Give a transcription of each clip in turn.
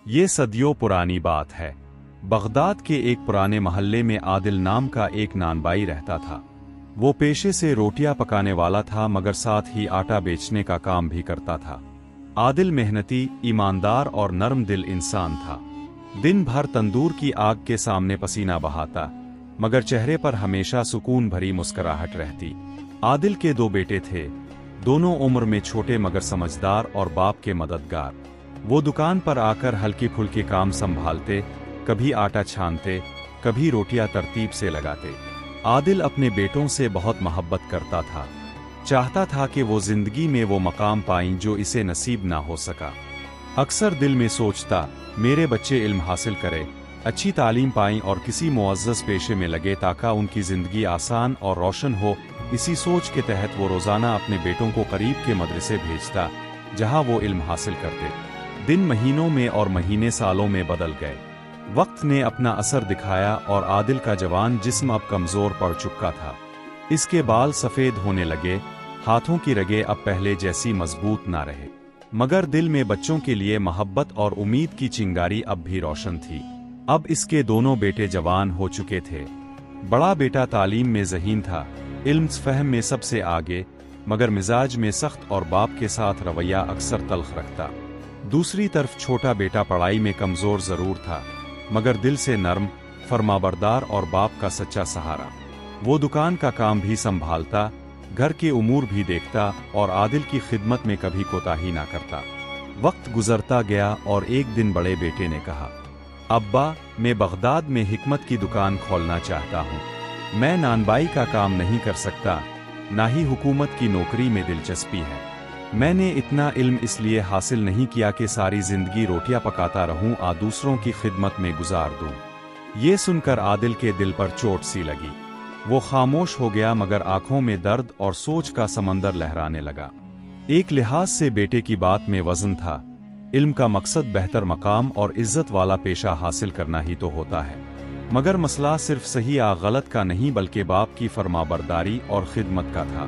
یہ صدیوں پرانی بات ہے۔ بغداد کے ایک پرانے محلے میں عادل نام کا ایک نانبائی رہتا تھا۔ وہ پیشے سے روٹیاں پکانے والا تھا مگر ساتھ ہی آٹا بیچنے کا کام بھی کرتا تھا۔ عادل محنتی، ایماندار اور نرم دل انسان تھا۔ دن بھر تندور کی آگ کے سامنے پسینہ بہاتا، مگر چہرے پر ہمیشہ سکون بھری مسکراہٹ رہتی۔ عادل کے 2 بیٹے تھے، دونوں عمر میں چھوٹے مگر سمجھدار اور باپ کے مددگار۔ وہ دکان پر آ کر ہلکی پھلکی کام سنبھالتے، کبھی آٹا چھانتے، کبھی روٹیاں ترتیب سے لگاتے۔ عادل اپنے بیٹوں سے بہت محبت کرتا تھا، چاہتا تھا کہ وہ زندگی میں وہ مقام پائیں جو اسے نصیب نہ ہو سکا۔ اکثر دل میں سوچتا، میرے بچے علم حاصل کریں، اچھی تعلیم پائیں اور کسی معزز پیشے میں لگے تاکہ ان کی زندگی آسان اور روشن ہو۔ اسی سوچ کے تحت وہ روزانہ اپنے بیٹوں کو قریب کے مدرسے بھیجتا، جہاں وہ علم حاصل کرتے۔ دن مہینوں میں اور مہینے سالوں میں بدل گئے۔ وقت نے اپنا اثر دکھایا اور عادل کا جوان جسم اب کمزور پڑ چکا تھا۔ اس کے بال سفید ہونے لگے، ہاتھوں کی رگیں اب پہلے جیسی مضبوط نہ رہے، مگر دل میں بچوں کے لیے محبت اور امید کی چنگاری اب بھی روشن تھی۔ اب اس کے دونوں بیٹے جوان ہو چکے تھے۔ بڑا بیٹا تعلیم میں ذہین تھا، علم فہم میں سب سے آگے، مگر مزاج میں سخت اور باپ کے ساتھ رویہ اکثر تلخ رکھتا۔ دوسری طرف چھوٹا بیٹا پڑھائی میں کمزور ضرور تھا، مگر دل سے نرم، فرمانبردار اور باپ کا سچا سہارا۔ وہ دکان کا کام بھی سنبھالتا، گھر کے امور بھی دیکھتا اور عادل کی خدمت میں کبھی کوتاہی نہ کرتا۔ وقت گزرتا گیا اور ایک دن بڑے بیٹے نے کہا، ابا، میں بغداد میں حکمت کی دکان کھولنا چاہتا ہوں۔ میں نانبائی کا کام نہیں کر سکتا، نہ ہی حکومت کی نوکری میں دلچسپی ہے۔ میں نے اتنا علم اس لیے حاصل نہیں کیا کہ ساری زندگی روٹیاں پکاتا رہوں اور دوسروں کی خدمت میں گزار دوں۔ یہ سن کر عادل کے دل پر چوٹ سی لگی۔ وہ خاموش ہو گیا مگر آنکھوں میں درد اور سوچ کا سمندر لہرانے لگا۔ ایک لحاظ سے بیٹے کی بات میں وزن تھا، علم کا مقصد بہتر مقام اور عزت والا پیشہ حاصل کرنا ہی تو ہوتا ہے، مگر مسئلہ صرف صحیح یا غلط کا نہیں بلکہ باپ کی فرمانبرداری اور خدمت کا تھا۔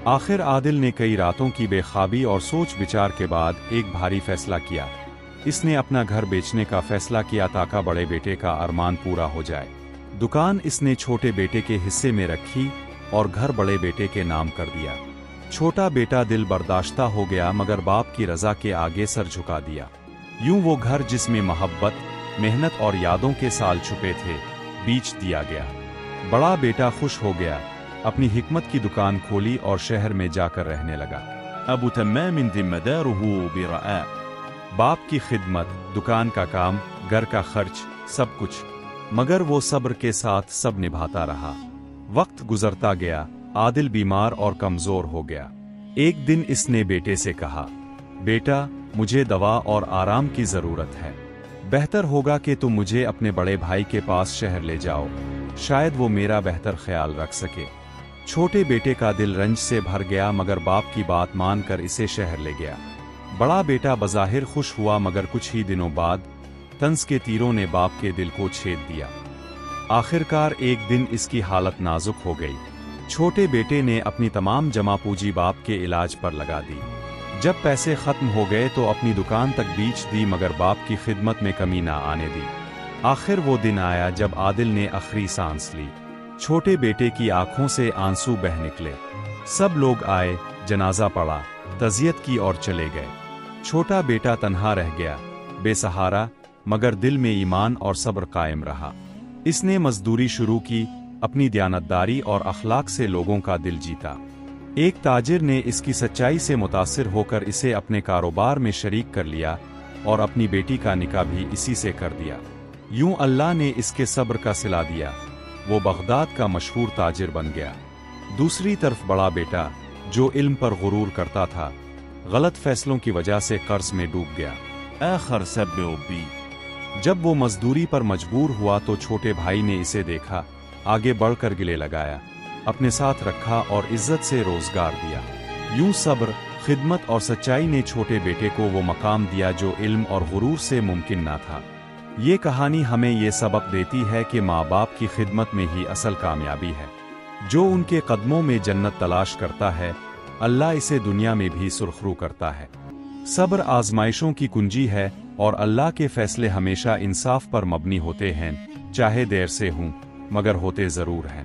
آخر عادل نے کئی راتوں کی بے خوابی اور سوچ بچار کے بعد ایک بھاری فیصلہ کیا۔ اس نے اپنا گھر بیچنے کا فیصلہ کیا تاکہ بڑے بیٹے کا ارمان پورا ہو جائے۔ دکان اس نے چھوٹے بیٹے کے حصے میں رکھی اور گھر بڑے بیٹے کے نام کر دیا۔ چھوٹا بیٹا دل برداشتہ ہو گیا مگر باپ کی رضا کے آگے سر جھکا دیا۔ یوں وہ گھر جس میں محبت، محنت اور یادوں کے سال چھپے تھے، بیچ دیا گیا۔ بڑا بیٹا خوش ہو گیا، اپنی حکمت کی دکان کھولی اور شہر میں جا کر رہنے لگا۔ ابو تمام ذمہ دارہ برآء، باپ کی خدمت، دکان کا کام، گھر کا خرچ، سب کچھ، مگر وہ صبر کے ساتھ سب نبھاتا رہا۔ وقت گزرتا گیا، عادل بیمار اور کمزور ہو گیا۔ ایک دن اس نے بیٹے سے کہا، بیٹا، مجھے دوا اور آرام کی ضرورت ہے۔ بہتر ہوگا کہ تم مجھے اپنے بڑے بھائی کے پاس شہر لے جاؤ، شاید وہ میرا بہتر خیال رکھ سکے۔ چھوٹے بیٹے کا دل رنج سے بھر گیا مگر باپ کی بات مان کر اسے شہر لے گیا۔ بڑا بیٹا بظاہر خوش ہوا مگر کچھ ہی دنوں بعد طنز کے تیروں نے باپ کے دل کو چھید دیا۔ آخرکار ایک دن اس کی حالت نازک ہو گئی۔ چھوٹے بیٹے نے اپنی تمام جمع پوجی باپ کے علاج پر لگا دی۔ جب پیسے ختم ہو گئے تو اپنی دکان تک بیچ دی مگر باپ کی خدمت میں کمی نہ آنے دی۔ آخر وہ دن آیا جب عادل نے آخری سانس لی۔ چھوٹے بیٹے کی آنکھوں سے آنسو بہہ نکلے۔ سب لوگ آئے، جنازہ پڑا، تعزیت کی اور چلے گئے۔ چھوٹا بیٹا تنہا رہ گیا، بے سہارا، مگر دل میں ایمان اور صبر قائم رہا۔ اس نے مزدوری شروع کی، اپنی دیانتداری اور اخلاق سے لوگوں کا دل جیتا۔ ایک تاجر نے اس کی سچائی سے متاثر ہو کر اسے اپنے کاروبار میں شریک کر لیا اور اپنی بیٹی کا نکاح بھی اسی سے کر دیا۔ یوں اللہ نے اس کے صبر کا صلہ دیا، وہ بغداد کا مشہور تاجر بن گیا۔ دوسری طرف بڑا بیٹا، جو علم پر غرور کرتا تھا، غلط فیصلوں کی وجہ سے قرض میں ڈوب گیا۔ آخر سب بھی جب وہ مزدوری پر مجبور ہوا تو چھوٹے بھائی نے اسے دیکھا، آگے بڑھ کر گلے لگایا، اپنے ساتھ رکھا اور عزت سے روزگار دیا۔ یوں صبر، خدمت اور سچائی نے چھوٹے بیٹے کو وہ مقام دیا جو علم اور غرور سے ممکن نہ تھا۔ یہ کہانی ہمیں یہ سبق دیتی ہے کہ ماں باپ کی خدمت میں ہی اصل کامیابی ہے۔ جو ان کے قدموں میں جنت تلاش کرتا ہے، اللہ اسے دنیا میں بھی سرخرو کرتا ہے۔ صبر آزمائشوں کی کنجی ہے، اور اللہ کے فیصلے ہمیشہ انصاف پر مبنی ہوتے ہیں، چاہے دیر سے ہوں مگر ہوتے ضرور ہیں۔